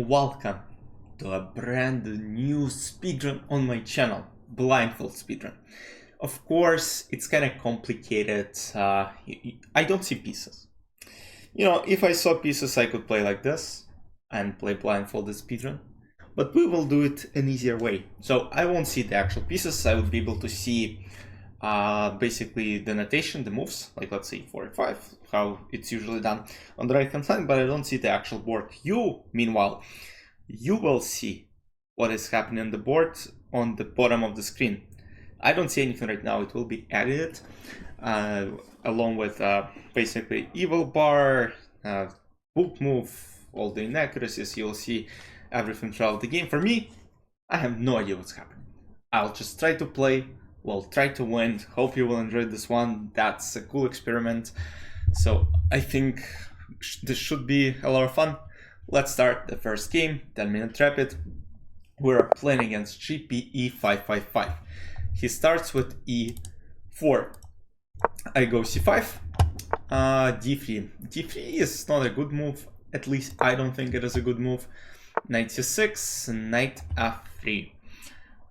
Welcome to a brand new speedrun on my channel, Blindfold Speedrun. Of course, it's kind of complicated. I don't see pieces. If I saw pieces, I could play like this and play blindfolded speedrun. But we will do it an easier way. So I won't see the actual pieces. I would be able to see basically the notation, the moves, like let's say 4 and 5, how it's usually done on the right hand side, but I don't see the actual board. Meanwhile, you will see what is happening on the board on the bottom of the screen. I don't see anything right now. It will be edited along with basically evil bar, book move, all the inaccuracies. You'll see everything throughout the game. For me, I have no idea what's happening. I'll just try to play. We'll try to win. Hope you will enjoy this one. That's a cool experiment. So I think this should be a lot of fun. Let's start the first game, 10-minute rapid. We're playing against GPE555. He starts with E4. I go C5. D3. D3 is not a good move. At least I don't think it is a good move. Knight C6, Knight F3.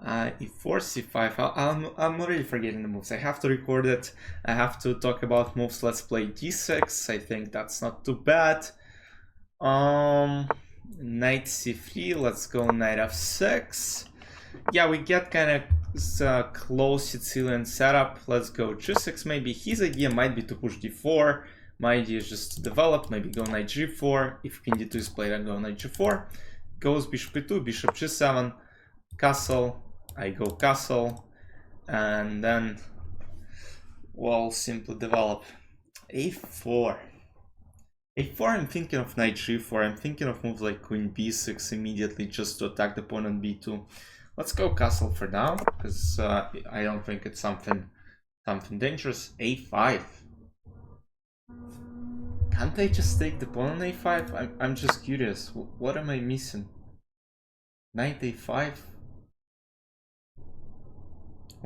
E4, C5. I'm already forgetting the moves. I have to record it. I have to talk about moves. Let's play D6. I think that's not too bad. Knight C3. Let's go Knight F6. Yeah, we get kind of close Sicilian setup. Let's go G6 maybe. His idea might be to push D4. My idea is just to develop. Maybe go Knight G4. If King D2 is played, I go Knight G4. Goes Bishop E2, Bishop G7, Castle. I go castle, and then we'll simply develop A4. A4, I'm thinking of Knight G4. I'm thinking of moves like Queen B6 immediately just to attack the pawn on B2. Let's go castle for now, because I don't think it's something dangerous. A5. Can't I just take the pawn on A5? I'm just curious. What am I missing? Knight A5?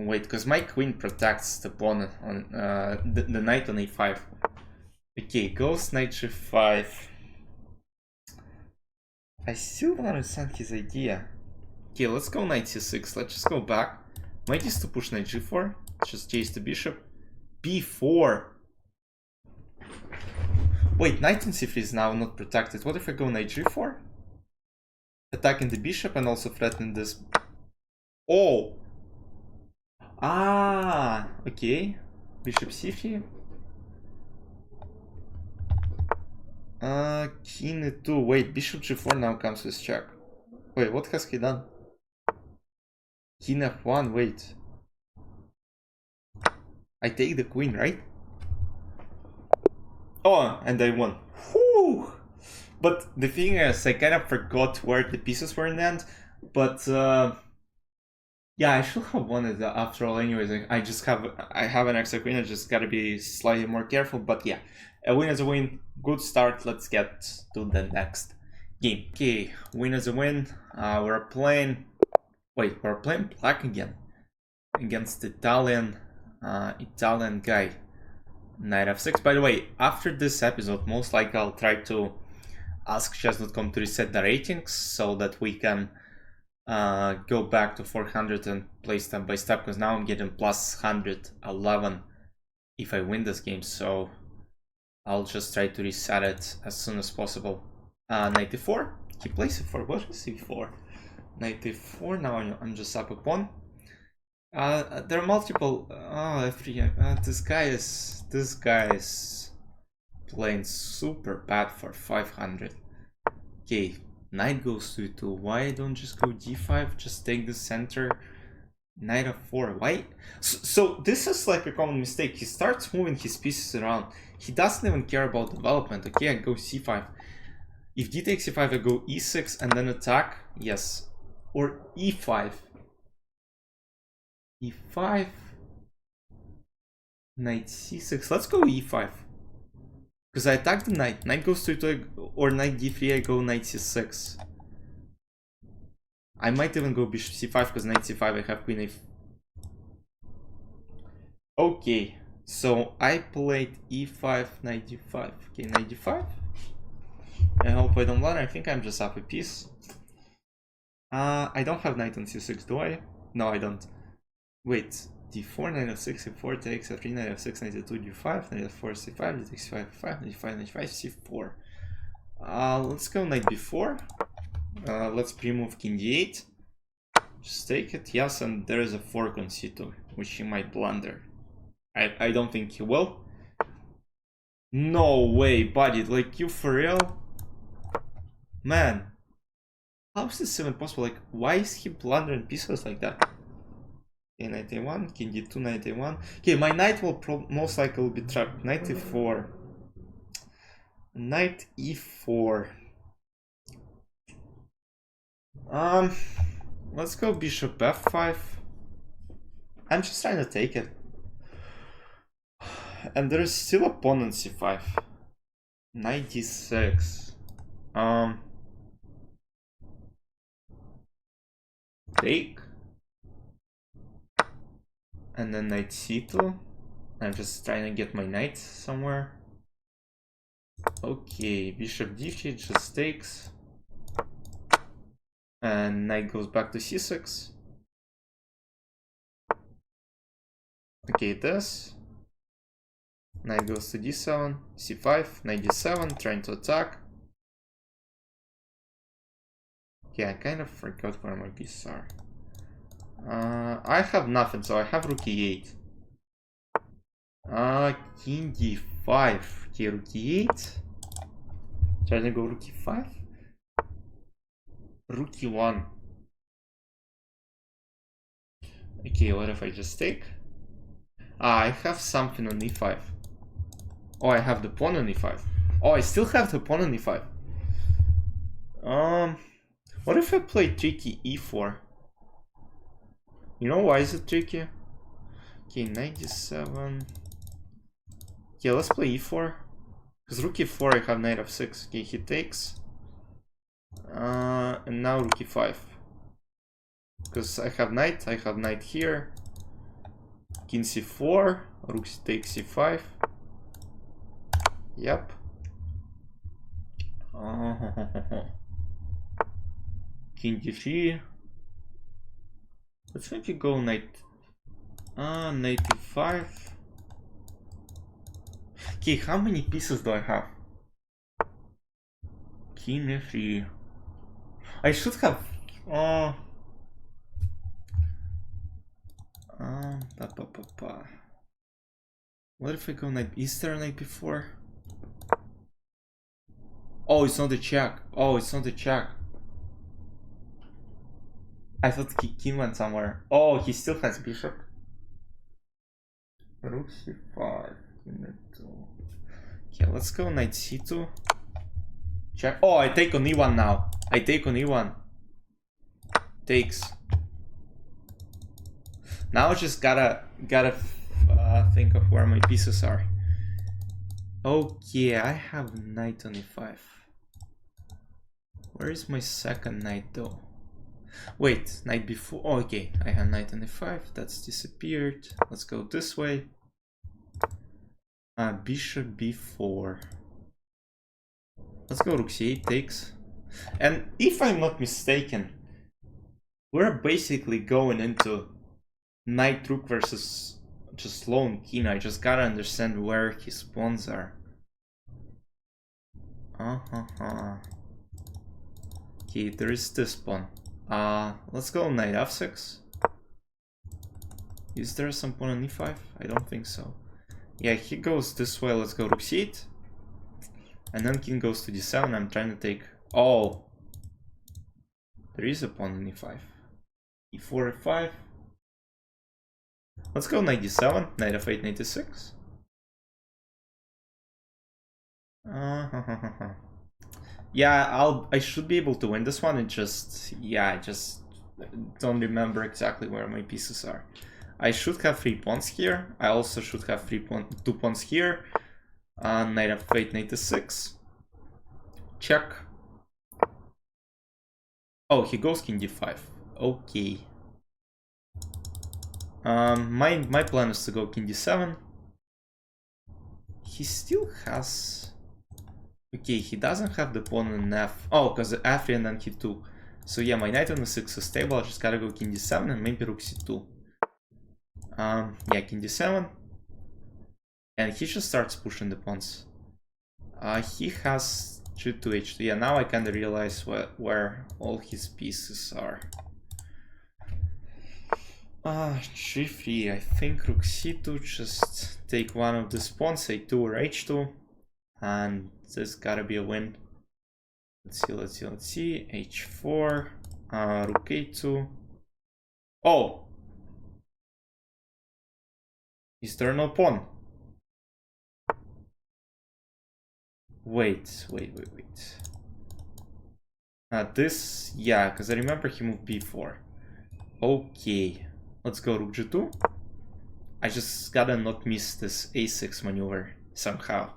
Wait, because my queen protects the pawn on the knight on A5. Okay, goes Knight G5. I still don't understand his idea. Okay, let's go Knight C6. Let's just go back. My idea is to push Knight G4. Just chase the bishop. B4. Wait, Knight on C3 is now not protected. What if I go Knight G4? Attacking the bishop and also threatening this. Oh! Ah, okay. Bishop C3. King E2. Wait, Bishop G4 now comes with check. Wait, what has he done? King F1, wait. I take the queen, right? Oh, and I won. Whew! But the thing is, I kind of forgot where the pieces were in the end. But yeah, I should have won it after all. Anyways, I have an extra queen. I just gotta be slightly more careful. But yeah, a win is a win. Good start. Let's get to the next game. Okay, win is a win. We're playing black again against Italian guy. Knight F6. By the way, after this episode, most likely I'll try to ask chess.com to reset the ratings so that we can go back to 400 and play step by step, because now I'm getting plus 111 if I win this game, so I'll just try to reset it as soon as possible. Knight E4, he plays E4. What is E4? Knight E4, now I'm just up a pawn. There are multiple. Oh, F3. This guy is playing super bad for 500. Okay, knight goes to E2. Why don't just go D5? Just take the center. Knight F4. Why? So this is like a common mistake. He starts moving his pieces around. He doesn't even care about development. Okay, I go C5. If D takes E5, I go E6 and then attack. Yes. Or E5. E5. Knight C6. Let's go E5. Because I attack the knight. Knight goes to E2 or Knight D3, I go Knight C6. I might even go Bishop C5 because Knight C5 I have Queen A5. Okay, so I played E5, Knight D5. Okay, Knight D5. I hope I don't blunder. I think I'm just up a piece. I don't have knight on c6, do I? No, I don't. Wait, d4, knight f6, c4, takes f3, knight f6, knight d2, d5, knight f4, c5, d takes 5, 5, knight 5, knight 5, c4. Let's go knight b4. Let's pre-move king d8. Just take it, yes, and there is a fork on c2, which he might blunder. I don't think he will. No way, buddy, like, you for real? Man, how is this even possible? Like, why is he blundering pieces like that? Okay, knight a1, king d2, knight a1. Okay, my knight will most likely will be trapped. Knight e4. Knight e4. Let's go bishop f5. I'm just trying to take it. And there is still a pawn on c5. Knight d6. Take. And then knight c2. I'm just trying to get my knight somewhere. Okay, bishop d3 just takes. And knight goes back to c6. Okay, this. Knight goes to d7, c5, knight d7, trying to attack. Yeah, I kind of forgot where my pieces are. I have nothing, so I have rook e8. King d5. Okay, rook e8. Trying to go rook e5. Rook e1. Okay, what if I just take? I have something on e5. Oh, I have the pawn on e5. Oh, I still have the pawn on e5. What if I play tricky e4? You know why is it tricky? Okay, knight d7. Okay, let's play e4. Because rook e4, I have knight f6. Okay, he takes. And now rook e5. Because I have knight here. King c4, rook takes c5. Yep. King d3. Let's maybe go knight e5. Okay, how many pieces do I have? King f3. I should have what if I go knight eastern knight b4? Oh, it's not a check. Oh, it's not a check. I thought king went somewhere. Oh, he still has bishop. Rook c5. Okay, let's go knight c2. Check. Oh, I take on e1 now. I take on e1. Takes. Now I just gotta think of where my pieces are. Okay, I have knight on e5. Where is my second knight though? Wait, knight b4. Oh, okay, I have knight on e5. That's disappeared. Let's go this way. Bishop b4. Let's go rook c8 takes. And if I'm not mistaken, we're basically going into knight rook versus just lone king. I just gotta understand where his pawns are. Okay, there is this pawn. Let's go knight f6. Is there some pawn on e5? I don't think so. Yeah, he goes this way. Let's go rook c8. And then king goes to d7. I'm trying to take... Oh! There is a pawn on e5. e4, f5. Let's go knight d7, knight f8, knight d6. Yeah, I should be able to win this one. It just... Yeah, I just don't remember exactly where my pieces are. I should have 3 pawns here. I also should have 2 pawns here. Knight f8, knight d6. Check. Oh, he goes king d5. Okay. My plan is to go king d7. He still has... Okay, he doesn't have the pawn on f. Oh, because the f3 and then he2. So yeah, my knight on e6 is stable. I just gotta go king d7 and maybe rook c2. Yeah, king d7. And he just starts pushing the pawns. He has g2 h2. Yeah, now I kinda realize where all his pieces are. G3. I think rook c2. Just take one of the pawns, a2 or h2. And this gotta be a win. Let's see. h4. Rook a2. Oh! Is there no pawn? Wait. This, yeah, because I remember he moved b4. Okay, let's go rook g2. I just gotta not miss this a6 maneuver somehow.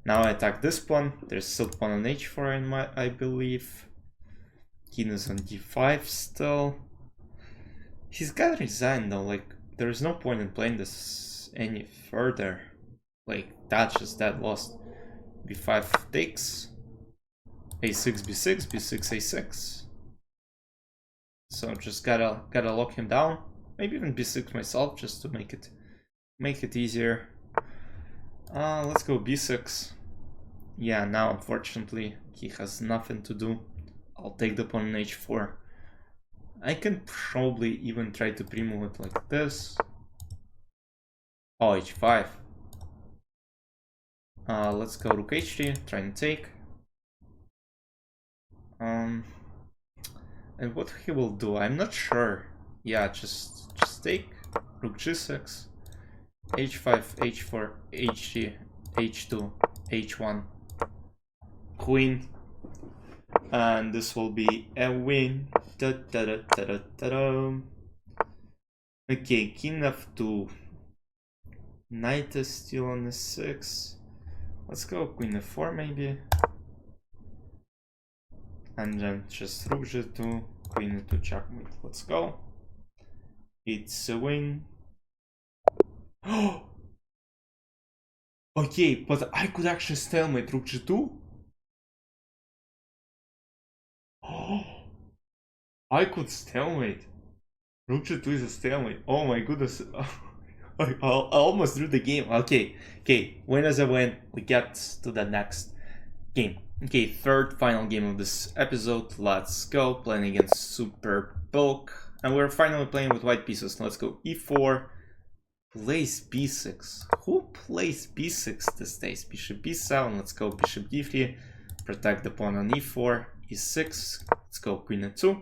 Now I attack this pawn. There's still pawn on h4 I believe. King is on d5 still. He's gotta resign though, like, there's no point in playing this any further. Like, that's just that lost. b5 takes. a6, b6, b6, a6. So just gotta lock him down. Maybe even b6 myself just to make it easier. Let's go b6. Yeah, now unfortunately he has nothing to do. I'll take the pawn on h4. I can probably even try to pre-move it like this. Oh, h5. Let's go rook h3, try and take. And what he will do, I'm not sure. Yeah, just take rook g6, h5, h4, h3, h2, h1, queen, and this will be a win. Da, da, da, da, da, da, da. Okay, king f2. Knight is still on e6. Let's go queen f4 maybe. And then just rook g2, queen e2 checkmate. Let's go. It's a win. Oh! Okay, but I could actually stalemate rook g2. Oh! I could stalemate. Rook g2 is a stalemate. Oh my goodness. I almost drew the game. Okay, win as a win. We get to the next game. Okay, third final game of this episode. Let's go. Playing against Super Bulk. And we're finally playing with white pieces. Let's go e4. Plays b6. Who plays b6 these days? Bishop b7. Let's go bishop d3. Protect the pawn on e4. e6. Let's go queen e2.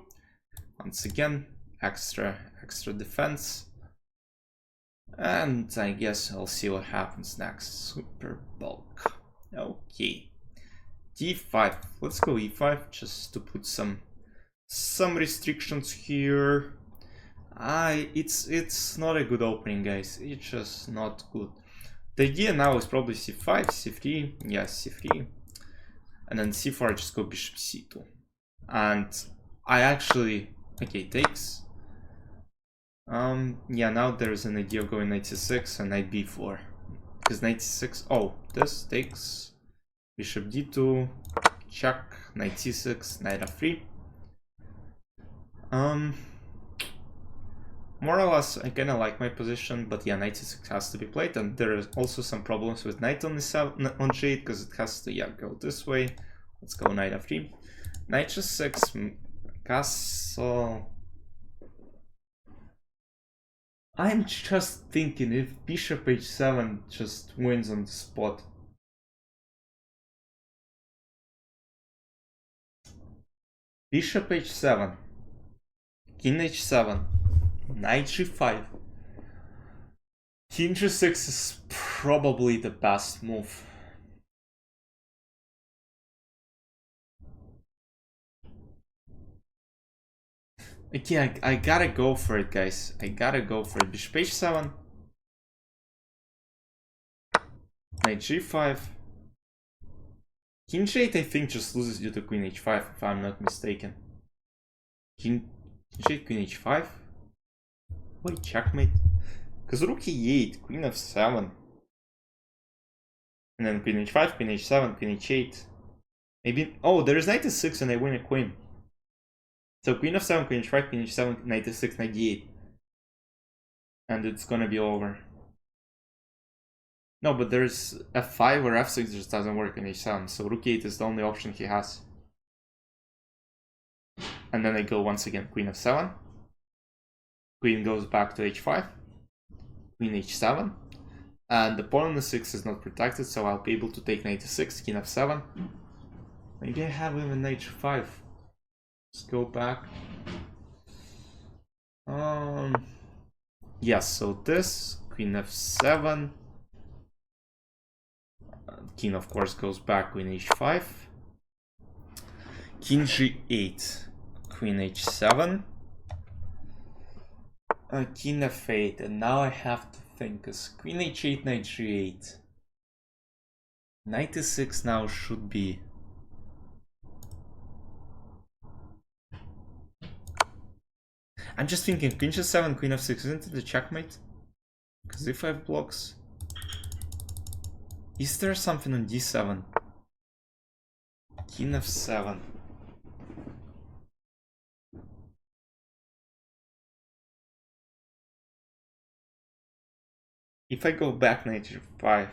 Once again, extra defense. And I guess I'll see what happens next. Super Bulk. Okay. d5. Let's go e5 just to put some restrictions here. It's not a good opening, guys. It's just not good. The idea now is probably c5, c3. Yeah, c3. And then c4, just go bishop c2. And I actually... Okay, takes. Yeah, now there's an idea of going knight c6 and knight b4. Because knight c6... Oh, this takes. Bishop d2. Check. Knight c6. Knight f3. More or less, I kind of like my position, but yeah, knight c6 has to be played, and there are also some problems with knight on g8 because it has to go this way. Let's go knight f3, knight g6, castle. I'm just thinking if bishop h7 just wins on the spot. Bishop h7, king h7. Knight g5. King g6 is probably the best move. Okay, I gotta go for it, guys. I gotta go for it. Bishop h7. Knight g5. King g8, I think, just loses due to queen h5, if I'm not mistaken. King g8, queen h5. Wait, checkmate. Because rook e8, queen f7. And then queen h5, queen h7, queen h8. Maybe, oh, there's knight e6 and I win a queen. So queen f7, queen h5, queen h7, knight e6, knight d8. And it's gonna be over. No, but there's f5 or f6 just doesn't work in h7, so rook 8 is the only option he has. And then I go once again, queen f7. Queen goes back to h5. Queen h7. And the pawn on e6 is not protected, so I'll be able to take knight e6, king f7. Maybe I have even knight h5. Let's go back. Yes, so this, queen f7. King, of course, goes back, queen h5. King g8, queen h7. King f8, and now I have to think, because queen h8, knight g8. Knight e6 now should be... I'm just thinking, queen g7, queen f6, isn't it a checkmate? Because if I have blocks... Is there something on d7? King f7. If I go back knight g5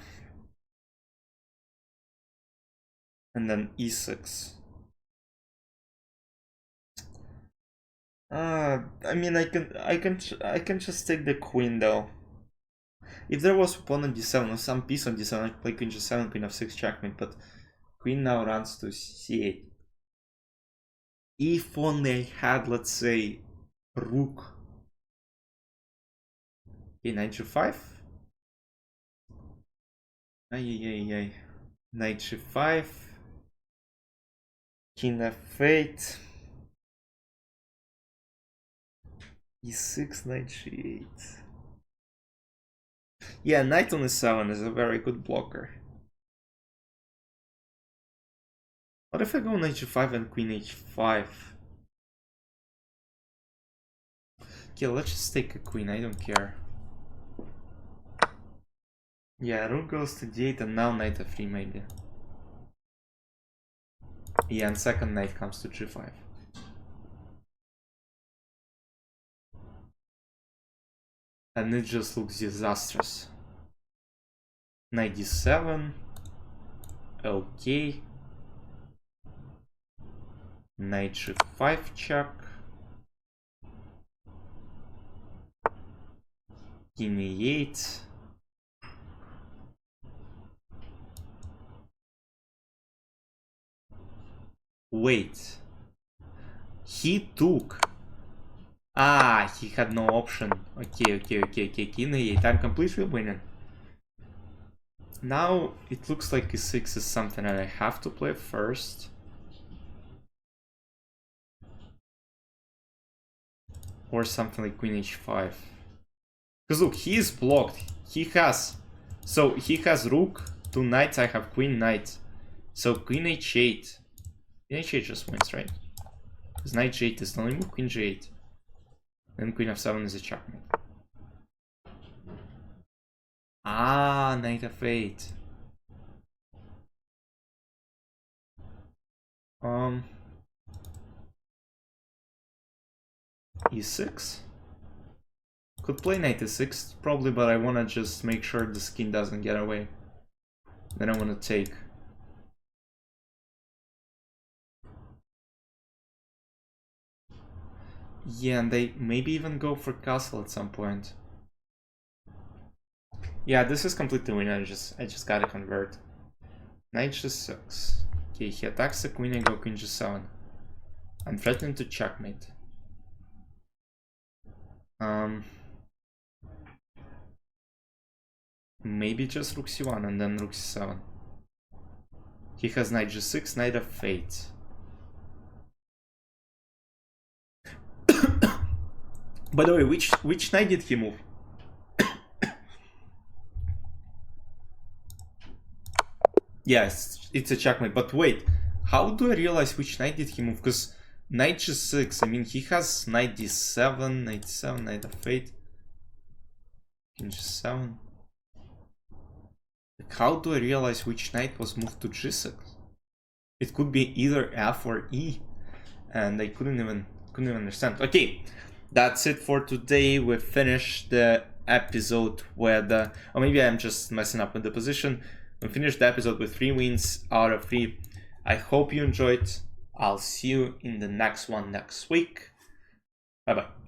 and then e6. I mean, I can just take the queen though. If there was pawn on d7 or some piece on d7, I could play queen g7, queen f6 checkmate, but queen now runs to c8. If only I had, let's say, rook. Okay, knight g5. Ay. Knight g5. King f8. e6, knight g8. Yeah, knight on e7 is a very good blocker. What if I go knight g5 and queen h5? Okay, let's just take a queen, I don't care. Yeah, rook goes to d8 and now knight f3 maybe. Yeah, and second knight comes to g5. And it just looks disastrous. Knight d7. Okay. Knight g5 check. King e8. Wait. He took. Ah, he had no option. Okay. King e8. I'm completely winning. Now it looks like e6 is something that I have to play first. Or something like queen h5. Because look, he is blocked. He has rook, two knights, I have queen, knight. So queen h8. Queen h8 just wins, right? Because knight g8 is the only move, queen g8. Then queen f7 is a checkmate. Ah, knight f8. e6. Could play knight e6 probably, but I want to just make sure the king doesn't get away. Then I want to take. Yeah, and they maybe even go for castle at some point. Yeah, this is completely winning. I just gotta convert. Knight g6. Okay, he attacks the queen and go queen g7. I'm threatening to checkmate. Maybe just rook c1 and then rook c7. He has knight g6, knight f8. By the way, which knight did he move? Yes, it's a checkmate, but wait, how do I realize which knight did he move? Because knight g6, I mean, he has knight d7, knight 7, knight f8, king g7. The how do I realize which knight was moved to g6? It could be either f or e, and I couldn't even understand. Okay, that's it for today. We finished the episode with, or maybe I'm just messing up with the position. We finished the episode with 3 wins out of 3. I hope you enjoyed. I'll see you in the next one next week. Bye bye.